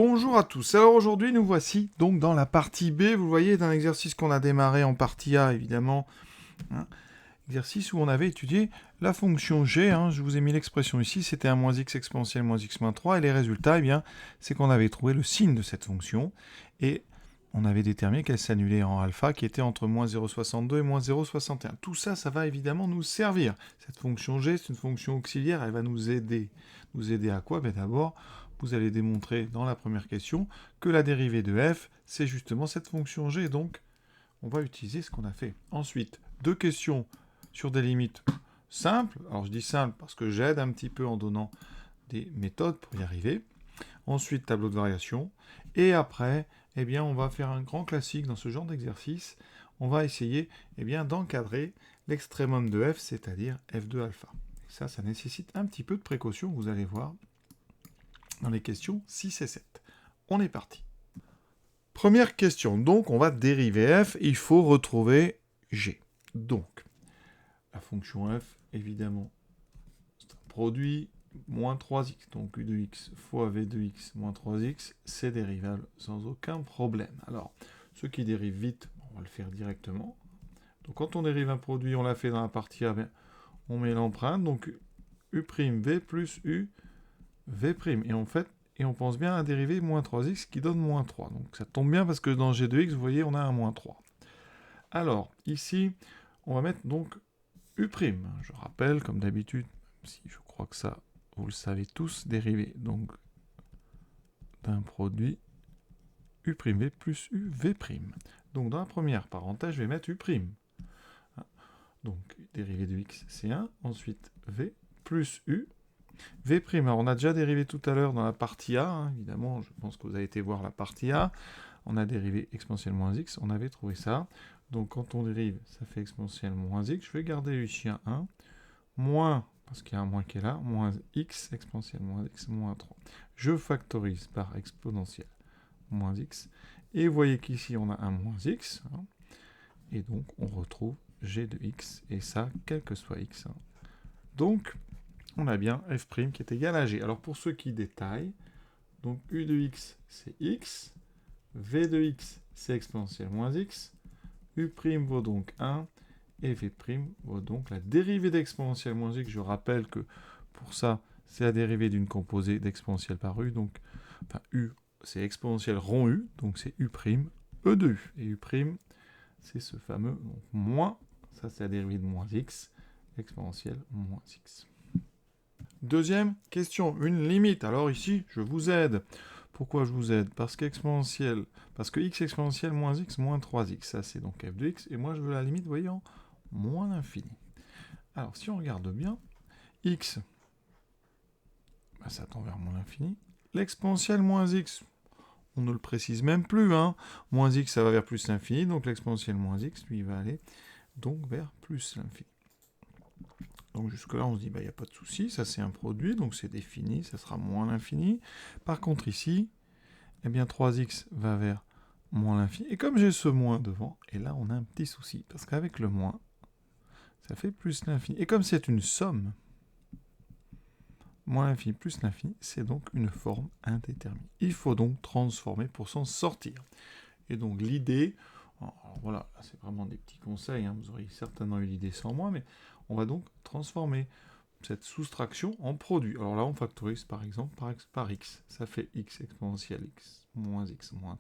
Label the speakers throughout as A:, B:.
A: Bonjour à tous. Alors aujourd'hui, nous voici donc dans la partie B. Vous voyez, d'un exercice qu'on a démarré en partie A, évidemment. Hein, exercice où on avait étudié la fonction g. Je vous ai mis l'expression ici. C'était un moins x exponentielle moins x moins 3. Et les résultats, eh bien, c'est qu'on avait trouvé le signe de cette fonction. Et on avait déterminé qu'elle s'annulait en alpha, qui était entre moins 0,62 et moins 0,61. Tout ça, ça va évidemment nous servir. Cette fonction g, c'est une fonction auxiliaire. Elle va nous aider. Nous aider à quoi? D'abord, vous allez démontrer dans la première question que la dérivée de f, c'est justement cette fonction g. Donc, on va utiliser ce qu'on a fait. Ensuite, deux questions sur des limites simples. Alors, je dis simples parce que j'aide un petit peu en donnant des méthodes pour y arriver. Ensuite, tableau de variation. Et après, eh bien, on va faire un grand classique dans ce genre d'exercice. On va essayer d'encadrer l'extrémum de f, c'est-à-dire f de alpha. Ça nécessite un petit peu de précaution, vous allez voir, dans les questions 6 et 7. On est parti. Première question, donc on va dériver f, il faut retrouver g. Donc, la fonction f, évidemment, c'est un produit moins 3x, donc u de x fois v de x moins 3x, c'est dérivable sans aucun problème. Alors, ceux qui dérivent vite, on va le faire directement. Donc quand on dérive un produit, on l'a fait dans la partie A, on met l'empreinte, donc u'v plus u v'. Et on pense bien à dériver moins 3x qui donne moins 3. Donc ça tombe bien parce que dans g de x, vous voyez, on a un moins 3. Alors, ici, on va mettre donc u'. Je rappelle, comme d'habitude, si je crois que ça, vous le savez tous, dériver donc d'un produit u'v plus uv'. Donc dans la première parenthèse, je vais mettre u'. Donc dérivée de x, c'est 1. Ensuite, v plus u. V', alors on a déjà dérivé tout à l'heure dans la partie A, évidemment, je pense que vous avez été voir la partie A. On a dérivé exponentielle moins x, on avait trouvé ça. Donc quand on dérive, ça fait exponentielle moins x. Je vais garder ici un 1, moins, parce qu'il y a un moins qui est là, moins x, exponentielle moins x, moins 3. Je factorise par exponentielle moins x. Et vous voyez qu'ici, on a un moins x. Et donc, on retrouve g de x, et ça, quel que soit x. Donc, on a bien f' qui est égal à g. Alors pour ceux qui détaillent, donc u de x c'est x, v de x c'est exponentielle moins x, u' vaut donc 1, et v' vaut donc la dérivée d'exponentielle moins x. Je rappelle que pour ça, c'est la dérivée d'une composée d'exponentielle par u, donc enfin u c'est exponentielle rond u, donc c'est u', e de u. Et u', c'est ce fameux donc, moins, ça c'est la dérivée de moins x, exponentielle moins x. Deuxième question, une limite. Alors ici, je vous aide. Pourquoi je vous aide? Parce que x exponentielle moins x moins 3x, ça c'est donc f de x, et moi je veux la limite, vous voyez, en moins l'infini. Alors si on regarde bien, x, ça tend vers moins l'infini. L'exponentielle moins x, on ne le précise même plus, moins x ça va vers plus l'infini, donc l'exponentielle moins x, lui, il va aller donc vers plus l'infini. Donc jusque-là, on se dit, il n'y a pas de souci, ça c'est un produit, donc c'est défini, ça sera moins l'infini. Par contre ici, 3x va vers moins l'infini. Et comme j'ai ce moins devant, et là on a un petit souci, parce qu'avec le moins, ça fait plus l'infini. Et comme c'est une somme, moins l'infini plus l'infini, c'est donc une forme indéterminée. Il faut donc transformer pour s'en sortir. Et donc l'idée, alors voilà, c'est vraiment des petits conseils, vous auriez certainement eu l'idée sans moi, mais on va donc transformer cette soustraction en produit. Alors là, on factorise par exemple par x. Ça fait x exponentielle x moins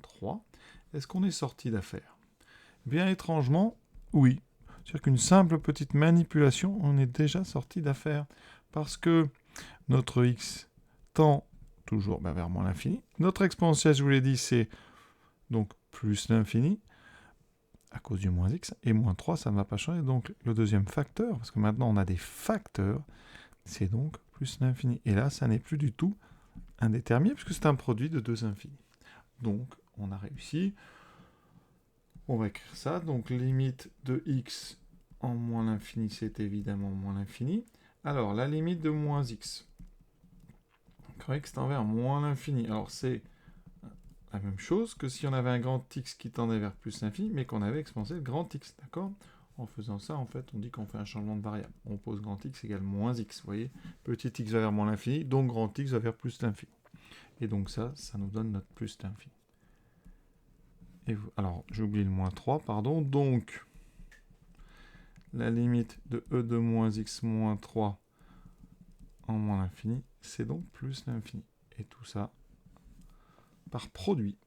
A: 3. Est-ce qu'on est sorti d'affaire? Bien étrangement, oui. C'est-à-dire qu'une simple petite manipulation, on est déjà sorti d'affaire. Parce que notre x tend toujours vers moins l'infini. Notre exponentielle, je vous l'ai dit, c'est donc plus l'infini à cause du moins x, et moins 3, ça ne va pas changer. Donc le deuxième facteur, parce que maintenant on a des facteurs, c'est donc plus l'infini. Et là, ça n'est plus du tout indéterminé, puisque c'est un produit de deux infinis. Donc on a réussi. On va écrire ça. Donc limite de x en moins l'infini, c'est évidemment moins l'infini. Alors la limite de moins x. Donc x tend vers moins l'infini. Alors c'est la même chose que si on avait un grand x qui tendait vers plus l'infini, mais qu'on avait expansé grand x, d'accord? En faisant ça, en fait, on dit qu'on fait un changement de variable. On pose grand x égale moins x, vous voyez? Petit x va vers moins l'infini, donc grand x va vers plus l'infini. Et donc ça nous donne notre plus l'infini. Alors, j'ai oublié le moins 3, pardon. Donc, la limite de e de moins x moins 3 en moins l'infini, c'est donc plus l'infini. Et tout ça, par produit,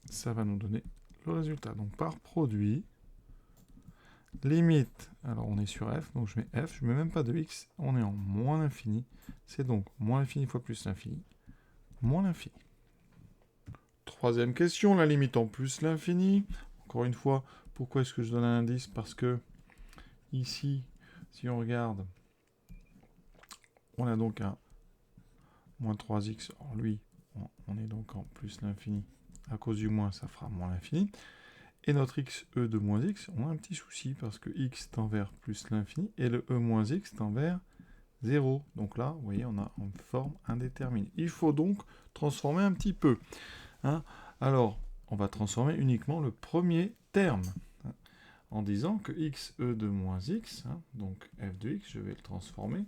A: ça va nous donner le résultat. Donc, par produit, limite, alors on est sur f, donc je mets f, je ne mets même pas de x, on est en moins l'infini. C'est donc moins l'infini fois plus l'infini, moins l'infini. Troisième question, la limite en plus l'infini. Encore une fois, pourquoi est-ce que je donne un indice? Parce que ici, si on regarde, on a donc un moins 3x. Alors lui, on est donc en plus l'infini. À cause du moins, ça fera moins l'infini. Et notre x, e de moins x, on a un petit souci parce que x tend vers plus l'infini et le e moins x tend vers 0. Donc là, vous voyez, on a une forme indéterminée. Il faut donc transformer un petit peu. Hein. Alors, on va transformer uniquement le premier terme. Hein, en disant que x, e de moins x, hein, donc f de x, je vais le transformer.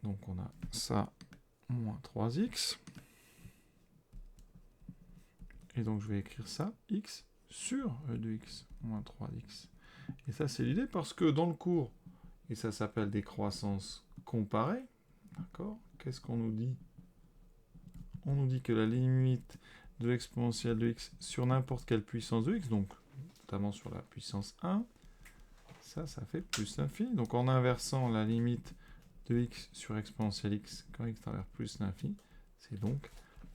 A: Donc on a ça, moins 3x. Et donc je vais écrire ça, x sur e de x, moins 3x. Et ça, c'est l'idée parce que dans le cours, et ça s'appelle des croissances comparées, d'accord? Qu'est-ce qu'on nous dit? On nous dit que la limite de l'exponentielle de x sur n'importe quelle puissance de x, donc notamment sur la puissance 1, ça fait plus l'infini. Donc en inversant la limite de x sur exponentielle x quand x tend vers plus l'infini, c'est donc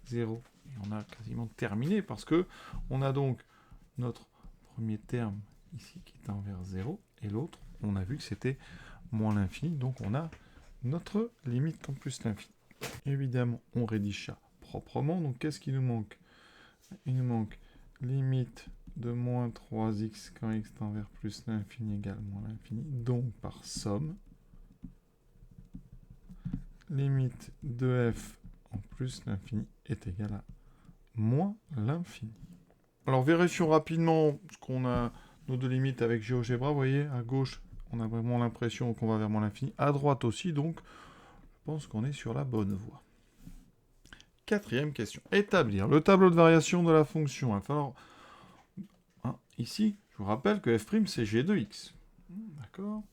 A: 0. Et on a quasiment terminé parce que on a donc notre premier terme ici qui tend vers 0 et l'autre, on a vu que c'était moins l'infini, donc on a notre limite en plus l'infini. Évidemment, on rédige ça proprement, donc qu'est-ce qui nous manque? Il nous manque limite de moins 3x quand x tend vers plus l'infini égale moins l'infini, donc par somme, limite de f en plus l'infini est égal à moins l'infini. Alors vérifions rapidement ce qu'on a, nos deux limites avec GeoGebra. Vous voyez, à gauche, on a vraiment l'impression qu'on va vers moins l'infini. À droite aussi, donc, je pense qu'on est sur la bonne voie. Quatrième question. Établir le tableau de variation de la fonction f. Alors, hein, ici, je vous rappelle que f' c'est g de x. D'accord?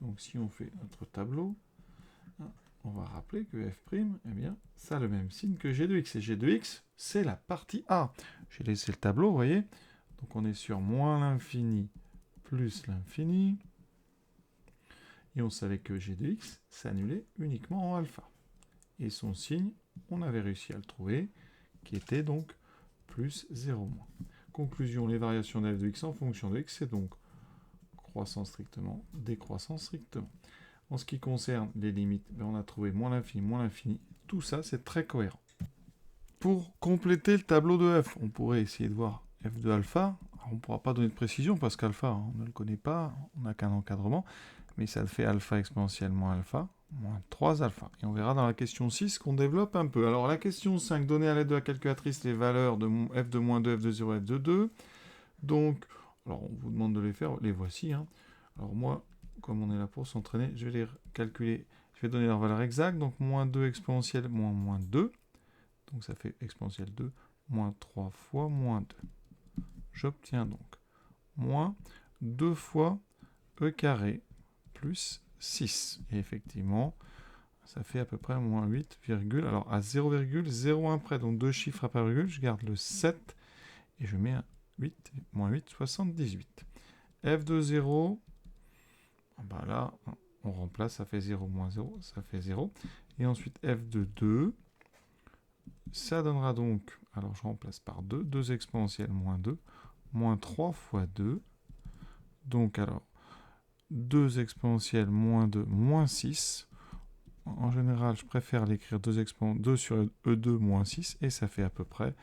A: Donc si on fait notre tableau, on va rappeler que f', eh bien, ça a le même signe que g de x. Et g de x, c'est la partie A. J'ai laissé le tableau, vous voyez. Donc on est sur moins l'infini plus l'infini. Et on savait que g de x s'annulait uniquement en alpha. Et son signe, on avait réussi à le trouver, qui était donc plus 0 moins. Conclusion, les variations de f de x en fonction de x, c'est donc croissant strictement, décroissant strictement. En ce qui concerne les limites, on a trouvé moins l'infini. Tout ça, c'est très cohérent. Pour compléter le tableau de f, on pourrait essayer de voir f de alpha. Alors, on ne pourra pas donner de précision parce qu'alpha, on ne le connaît pas, on n'a qu'un encadrement. Mais ça fait alpha exponentielle moins alpha, moins 3 alpha. Et on verra dans la question 6 qu'on développe un peu. Alors la question 5, donner à l'aide de la calculatrice les valeurs de f de moins 2, f de 0, f de 2. Donc, alors on vous demande de les faire, les voici. Hein. Alors moi, comme on est là pour s'entraîner, je vais les calculer, je vais donner leur valeur exacte, donc moins 2 exponentielle moins 2, donc ça fait exponentielle 2, moins 3 fois moins 2. J'obtiens donc moins 2 fois e carré plus 6. Et effectivement, ça fait à peu près moins 8, alors à 0,01 près, donc deux chiffres après virgule, je garde le 7, et je mets un 8, moins 8, 78. f de 0, ben là, on remplace, ça fait 0 moins 0, ça fait 0. Et ensuite, f de 2, ça donnera donc, alors je remplace par 2, 2 exponentielle moins 2, moins 3 fois 2. Donc alors, 2 exponentielle moins 2, moins 6. En général, je préfère l'écrire 2 sur E2 moins 6, et ça fait à peu près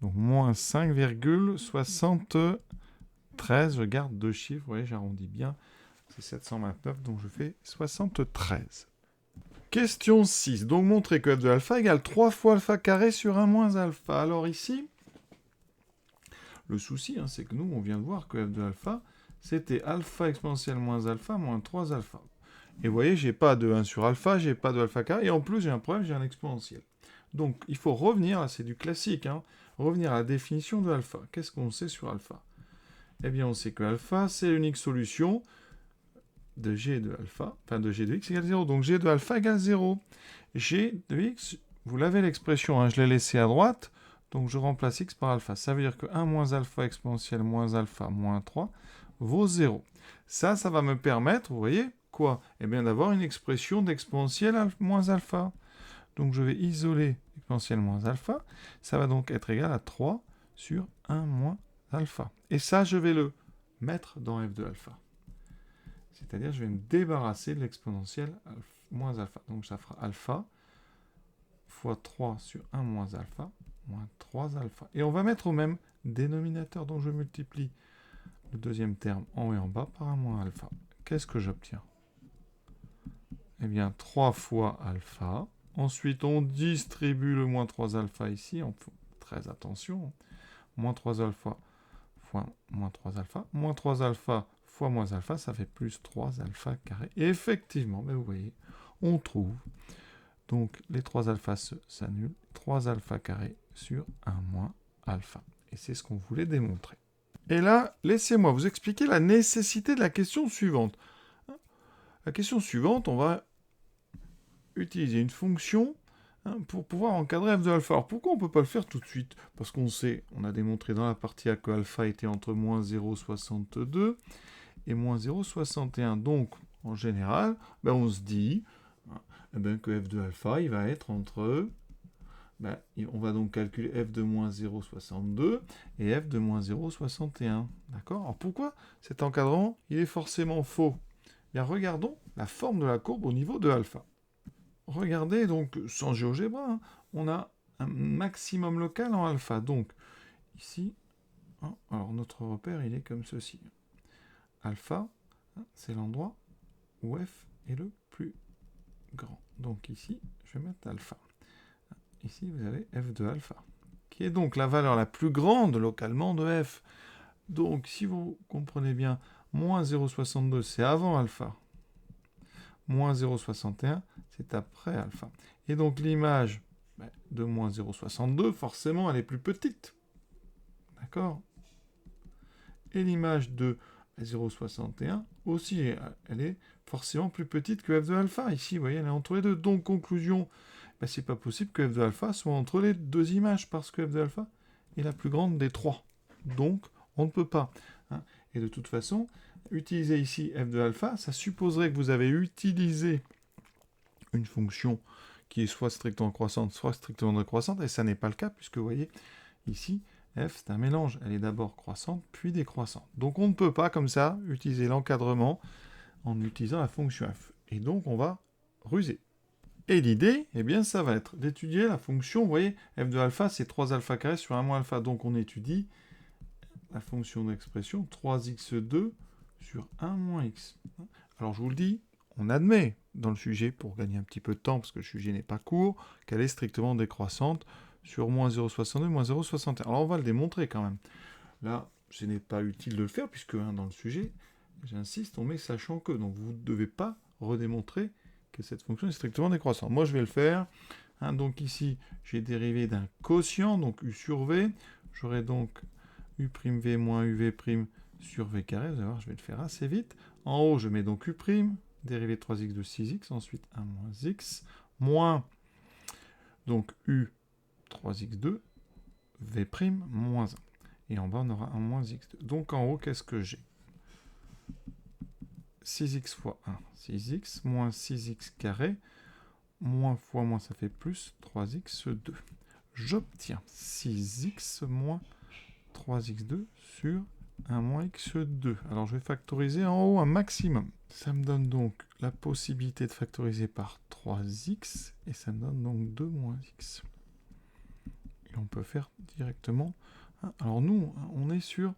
A: donc moins 5,73. Je garde deux chiffres, vous voyez, j'arrondis bien. C'est 729, donc je fais 73. Question 6. Donc montrer que f de alpha égale 3 fois alpha carré sur 1 moins alpha. Alors ici, le souci, hein, c'est que nous, on vient de voir que f de alpha, c'était alpha exponentielle moins 3 alpha. Et vous voyez, j'ai pas de 1 sur alpha, j'ai pas de alpha carré, et en plus, j'ai un problème, j'ai un exponentiel. Donc, il faut revenir, là c'est du classique, hein, revenir à la définition de alpha. Qu'est-ce qu'on sait sur alpha? Eh bien, on sait que alpha, c'est l'unique solution de g de alpha, enfin de g de x égale 0. Donc, g de alpha égale 0. G de x, vous l'avez l'expression, hein, je l'ai laissé à droite, donc je remplace x par alpha. Ça veut dire que 1 moins alpha exponentielle moins alpha moins 3 vaut 0. Ça va me permettre, vous voyez, quoi? Eh bien, d'avoir une expression d'exponentielle moins alpha. Donc, je vais isoler exponentielle moins alpha. Ça va donc être égal à 3 sur 1 moins alpha. Et ça, je vais le mettre dans f de alpha. C'est-à-dire, je vais me débarrasser de l'exponentielle moins alpha. Donc, ça fera alpha fois 3 sur 1 moins alpha, moins 3 alpha. Et on va mettre au même dénominateur, donc je multiplie le deuxième terme en haut et en bas par 1 moins alpha. Qu'est-ce que j'obtiens? Eh bien, 3 fois alpha. Ensuite, on distribue le moins 3 alpha ici. On fait très attention. Moins 3 alpha fois moins 3 alpha. Moins 3 alpha fois moins alpha, ça fait plus 3 alpha carré. Et effectivement, mais vous voyez, on trouve. Donc, les 3 alphas s'annulent. 3 alpha carré sur 1 moins alpha. Et c'est ce qu'on voulait démontrer. Et là, laissez-moi vous expliquer la nécessité de la question suivante. La question suivante, on va utiliser une fonction pour pouvoir encadrer f de alpha. Alors pourquoi on ne peut pas le faire tout de suite? Parce qu'on sait, on a démontré dans la partie A que alpha était entre moins 0,62 et moins 0,61. Donc, en général, on se dit que f de alpha, il va être entre... on va donc calculer f de moins 0,62 et f de moins 0,61. D'accord? Alors pourquoi cet encadrement, il est forcément faux? Bien, regardons la forme de la courbe au niveau de alpha. Regardez, donc, sans GeoGebra, on a un maximum local en alpha. Donc, ici, alors notre repère, il est comme ceci. Alpha, c'est l'endroit où f est le plus grand. Donc ici, je vais mettre alpha. Ici, vous avez f de alpha, qui est donc la valeur la plus grande localement de f. Donc, si vous comprenez bien, moins 0,62, c'est avant alpha. Moins 0,61, c'est après alpha. Et donc, l'image de moins 0,62, forcément, elle est plus petite. D'accord? Et l'image de 0,61, aussi, elle est forcément plus petite que f de alpha. Ici, vous voyez, elle est entre les deux. Donc, conclusion, c'est pas possible que f de alpha soit entre les deux images, parce que f de alpha est la plus grande des trois. Donc, on ne peut pas. Et de toute façon, utiliser ici f de alpha, ça supposerait que vous avez utilisé une fonction qui est soit strictement croissante, soit strictement décroissante, et ça n'est pas le cas, puisque vous voyez, ici, f, c'est un mélange. Elle est d'abord croissante, puis décroissante. Donc on ne peut pas, comme ça, utiliser l'encadrement en utilisant la fonction f. Et donc on va ruser. Et l'idée, eh bien, ça va être d'étudier la fonction, vous voyez, f de alpha, c'est 3 alpha carré sur 1 moins alpha. Donc on étudie la fonction d'expression 3x2 sur 1 moins x. Alors je vous le dis, on admet dans le sujet, pour gagner un petit peu de temps, parce que le sujet n'est pas court, qu'elle est strictement décroissante sur moins 0,62, moins 0,61. Alors on va le démontrer quand même. Là, ce n'est pas utile de le faire, puisque dans le sujet, j'insiste, on met sachant que. Donc vous ne devez pas redémontrer que cette fonction est strictement décroissante. Moi, je vais le faire. Donc ici, j'ai dérivé d'un quotient, donc u sur v. J'aurai donc u'v moins uv' sur v carré. Vous allez voir, je vais le faire assez vite. En haut, je mets donc u', dérivé de 3x de 6x, ensuite 1 moins x, moins donc u 3x2, v' moins 1. Et en bas, on aura 1 moins x2. Donc en haut, qu'est-ce que j'ai? 6x fois 1, 6x, moins 6x carré, moins fois moins, ça fait plus 3x2. J'obtiens 6x moins 3x2 sur 1 moins x2. Alors je vais factoriser en haut un maximum. Ça me donne donc la possibilité de factoriser par 3x, et ça me donne donc 2 moins x. Et on peut faire directement. Alors nous, on est sur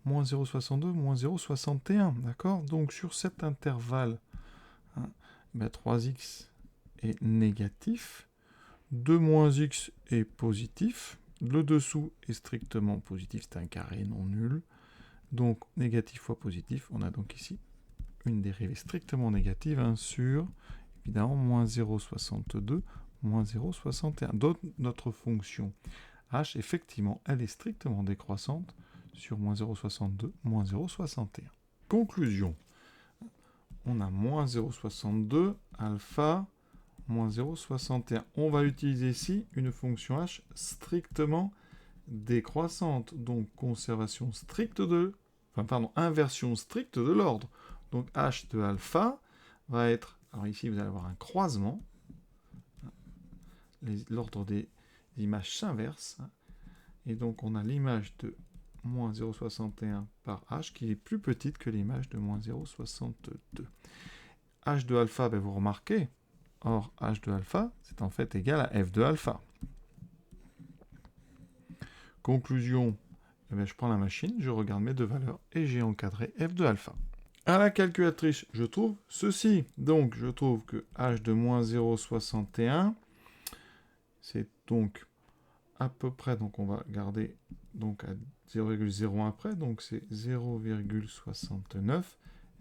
A: moins 0,62, moins 0,61, d'accord? Donc sur cet intervalle, 3x est négatif, 2 moins x est positif, le dessous est strictement positif, c'est un carré non nul, donc négatif fois positif, on a donc ici une dérivée strictement négative sur, évidemment, moins 0,62, moins 0,61. Notre fonction h, effectivement, elle est strictement décroissante sur moins 0,62, moins 0,61. Conclusion. On a moins 0,62, alpha, moins 0,61. On va utiliser ici une fonction h strictement décroissante. Donc, conservation stricte de... Enfin, pardon, inversion stricte de l'ordre. Donc, h de alpha va être... Alors ici, vous allez avoir un croisement. L'ordre des images s'inverse. Et donc, on a l'image de moins 0,61 par h qui est plus petite que l'image de moins 0,62. h de alpha, ben, vous remarquez, or h de alpha, c'est en fait égal à f de alpha. Conclusion, eh bien, je prends la machine, je regarde mes deux valeurs et j'ai encadré f de alpha. À la calculatrice, je trouve ceci. Donc, je trouve que h de moins 0,61, c'est donc à peu près, donc on va garder donc à 0,01 près, donc c'est 0,69.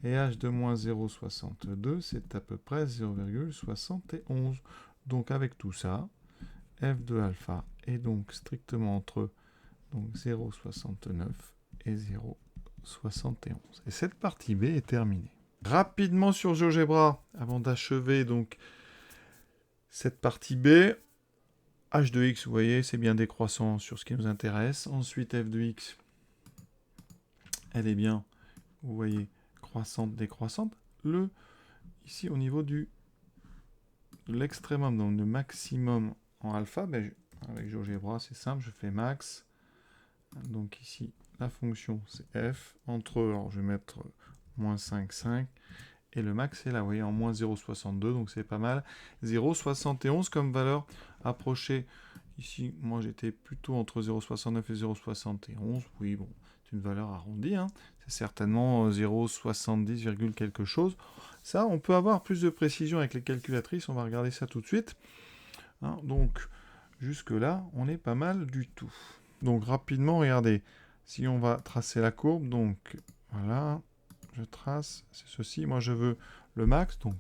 A: Et h de moins 0,62, c'est à peu près 0,71. Donc avec tout ça, f de alpha est donc strictement entre 0,69 et 0,71. Et cette partie B est terminée. Rapidement sur GeoGebra, avant d'achever donc cette partie B, h de x, vous voyez, c'est bien décroissant sur ce qui nous intéresse. Ensuite, f de x, elle est bien, vous voyez, croissante, décroissante. Ici, au niveau de l'extrémum, donc le maximum en alpha, ben, avec GeoGebra, c'est simple, je fais max. Donc ici, la fonction, c'est f. Entre, alors je vais mettre moins 5,5. Et le max, c'est là, vous voyez, en moins 0,62, donc c'est pas mal. 0,71 comme valeur approchée. Ici, moi, j'étais plutôt entre 0,69 et 0,71. Oui, bon, c'est une valeur arrondie. Hein. C'est certainement 0,70, quelque chose. Ça, on peut avoir plus de précision avec les calculatrices. On va regarder ça tout de suite. Hein, donc, jusque-là, on est pas mal du tout. Donc, rapidement, regardez. Si on va tracer la courbe, donc, voilà... Je trace, c'est ceci. Moi, je veux le max, donc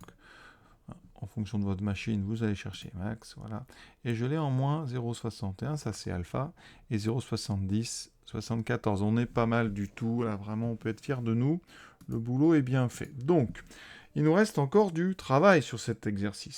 A: en fonction de votre machine, vous allez chercher max, voilà. Et je l'ai en moins 0,61, ça c'est alpha, et 0,70, 74. On est pas mal du tout, là, vraiment, on peut être fier de nous. Le boulot est bien fait. Donc, il nous reste encore du travail sur cet exercice.